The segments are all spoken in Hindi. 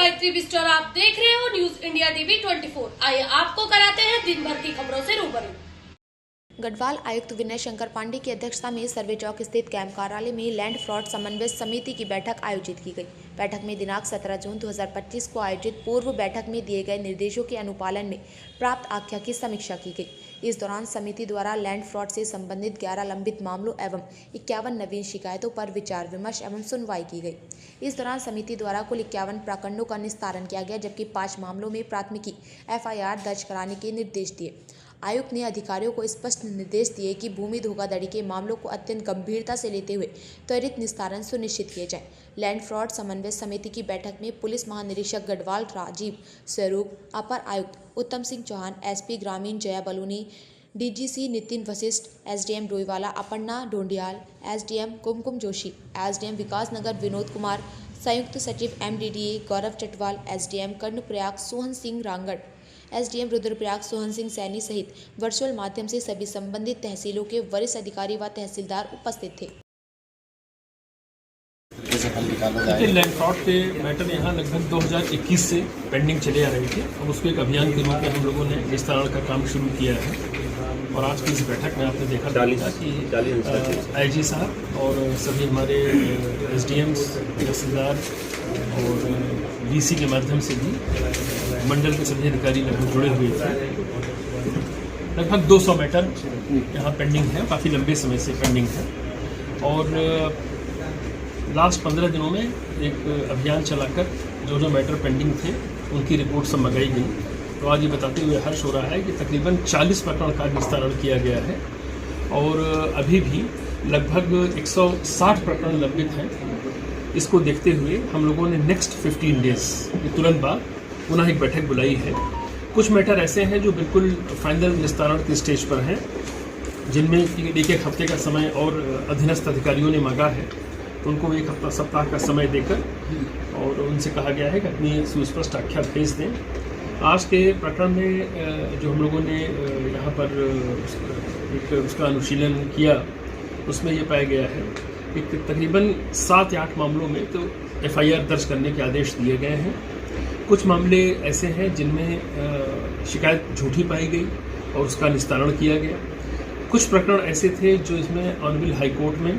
गायत्री बिस्ट और आप देख रहे हो न्यूज इंडिया टीवी 24। आइए आपको कराते हैं दिन भर की खबरों से रूबरू। गढ़वाल आयुक्त विनय शंकर पांडे की अध्यक्षता में सर्वे चौक स्थित कैंप कार्यालय में लैंड फ्रॉड समन्वय समिति की बैठक आयोजित की गई। बैठक में दिनांक 17 जून 2025 को आयोजित पूर्व बैठक में दिए गए निर्देशों के अनुपालन में प्राप्त आख्या की समीक्षा की गई। इस दौरान समिति द्वारा लैंड फ्रॉड से संबंधित 11 लंबित मामलों एवं 51 नवीन शिकायतों पर विचार विमर्श एवं सुनवाई की गई। इस दौरान समिति द्वारा कुल 51 प्रकरणों का निस्तारण किया गया, जबकि 5 मामलों में प्राथमिकी FIR दर्ज कराने के निर्देश दिए। आयुक्त ने अधिकारियों को स्पष्ट निर्देश दिए कि भूमि धोखाधड़ी के मामलों को अत्यंत गंभीरता से लेते हुए त्वरित निस्तारण सुनिश्चित किए जाए। लैंड फ्रॉड समन्वय समिति की बैठक में पुलिस महानिरीक्षक गढ़वाल राजीव स्वरूप, अपर आयुक्त उत्तम सिंह चौहान, SP ग्रामीण Jaya Baluni, DGC Nitin Vashishtha, SDM Doiwala Aparna Dhoundiyal, SDM कुमकुम जोशी, SDM विकासनगर विनोद कुमार, संयुक्त सचिव MDDA गौरव चटवाल, SDM कर्णप्रयाग सोहन सिंह रांगड़, SDM रुद्रप्रयाग सोहन सिंह सैनी सहित वर्चुअल माध्यम से सभी संबंधित तहसीलों के वरिष्ठ अधिकारी व तहसीलदार उपस्थित थे। लैंड फ्रॉड के मैटर यहाँ लगभग 2021 से पेंडिंग चले आ रहे थे और उसको एक अभियान के रूप में हम लोगों ने निस्तारण का काम शुरू किया है। और आज की इस बैठक में आपने देखा था कि IG साहब और सभी हमारे SDMs, तहसीलदार और DC के माध्यम से भी मंडल के सभी अधिकारी लगभग जुड़े हुए थे। लगभग 200 मैटर यहाँ पेंडिंग है, काफ़ी लंबे समय से पेंडिंग है। और लास्ट 15 दिनों में एक अभियान चलाकर जो मैटर पेंडिंग थे उनकी रिपोर्ट सब मंगाई गई। तो आज ये बताते हुए हर्ष हो रहा है कि तकरीबन 40 प्रकरण का निस्तारण किया गया है और अभी भी लगभग 160 प्रकरण लंबित हैं। इसको देखते हुए हम लोगों ने नेक्स्ट 15 डेज के तुरंत बाद पुनः एक बैठक बुलाई है। कुछ मैटर ऐसे हैं जो बिल्कुल फाइनल निस्तारण के स्टेज पर हैं, जिनमें एक हफ्ते का समय और अधीनस्थ अधिकारियों ने मांगा है। तो उनको एक सप्ताह का समय देकर और उनसे कहा गया है कि अपनी सुस्पष्ट आख्या भेज दें। आज के प्रकरण में जो हम लोगों ने यहाँ पर एक उसका अनुशीलन किया, उसमें ये पाया गया है कि तकरीबन 7 या 8 मामलों में तो FIR दर्ज करने के आदेश दिए गए हैं। कुछ मामले ऐसे हैं जिनमें शिकायत झूठी पाई गई और उसका निस्तारण किया गया। कुछ प्रकरण ऐसे थे जो इसमें ऑनरेबल हाई कोर्ट में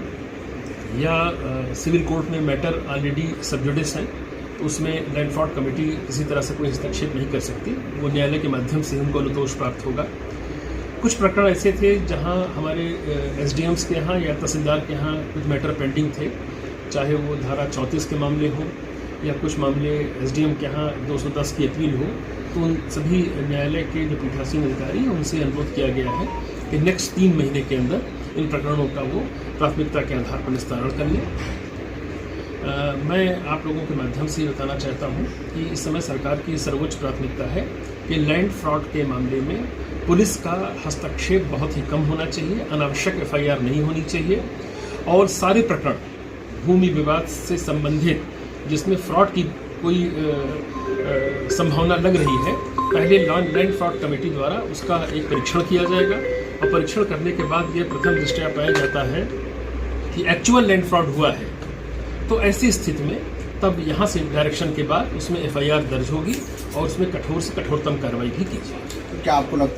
या सिविल कोर्ट में मैटर ऑलरेडी सबजुडिस हैं, तो उसमें लैंड फ्रॉड कमेटी किसी तरह से कोई हस्तक्षेप नहीं कर सकती, वो न्यायालय के माध्यम से उनको अनुतोष प्राप्त होगा। कुछ प्रकरण ऐसे थे जहां हमारे SDMs के यहाँ या तहसीलदार के यहाँ कुछ मैटर पेंडिंग थे, चाहे वो धारा 34 के मामले हों या कुछ मामले SDM के यहाँ 210 की अपील हो। तो उन सभी न्यायालय के जो पीठासीन अधिकारी हैं उनसे अनुरोध किया गया है कि नेक्स्ट 3 महीने के अंदर इन प्रकरणों का वो प्राथमिकता के आधार पर निस्तारण कर लें। मैं आप लोगों के माध्यम से बताना चाहता हूं कि इस समय सरकार की सर्वोच्च प्राथमिकता है कि लैंड फ्रॉड के मामले में पुलिस का हस्तक्षेप बहुत ही कम होना चाहिए, अनावश्यक FIR नहीं होनी चाहिए और सारे प्रकरण भूमि विवाद से संबंधित जिसमें फ्रॉड की कोई संभावना लग रही है, पहले लैंड फ्रॉड कमेटी द्वारा उसका एक परीक्षण किया जाएगा और परीक्षण करने के बाद ये प्रथम दृष्टया पाया जाता है कि एक्चुअल लैंड फ्रॉड हुआ है। तो ऐसी स्थिति में तब यहाँ से डायरेक्शन के बाद उसमें FIR दर्ज होगी और उसमें कठोर से कठोरतम कार्रवाई भी की जाएगी। क्या आपको लगता है